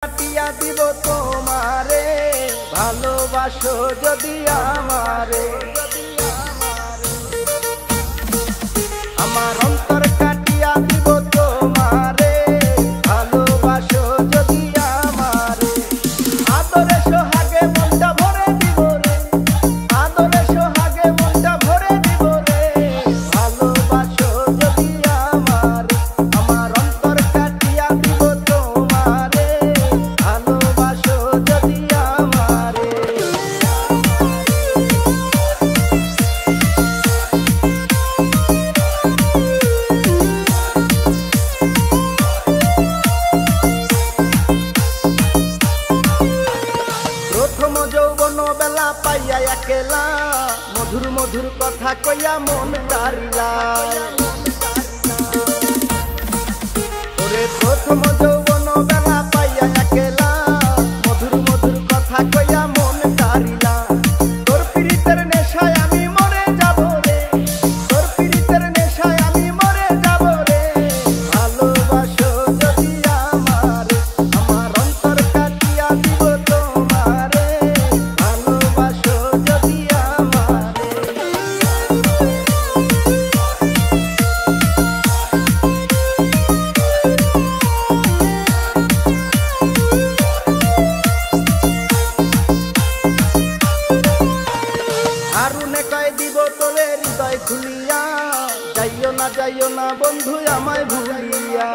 কাটিয়া দিব তোমারে, ভালোবাসো যদি আমারে। আমার অন্তর কাটিয়া দিব তোমারে, ভালোবাসো যদি আমারে। আদরে সোহাগে মনটা ভরে দিব রে, আদরে সোহাগে মনটা ভরে দিব রে, ভালোবাসো যদি আমারে। আমার অন্তর কাটিয়া দিব তোমারে, ভালোবাসো যদি আমারে। প্রথম যৌবন বেলা পাইয়া একেলা, মধুর মধুর কথা কইয়া মন তারিলা। ওরে প্রথম যৌবন বেলা পাইয়া একেলা, মধুর মধুর কথা কইয়া মন তারিলা। তোর পীড়িতের নেশায় আমি মরে যাব রে, তোর পীড়িতের নেশায় আমি মরে যাব রে, ভালোবাসো যদি আমারে। আমার অন্তর কাটিয়া দিব তোমারে, ভালোবাসো যদি আমারে। আরুনে কয় দিব তোরে হৃদয় খুলিয়া, যাইও না বন্ধু আমায় ভুলিয়া।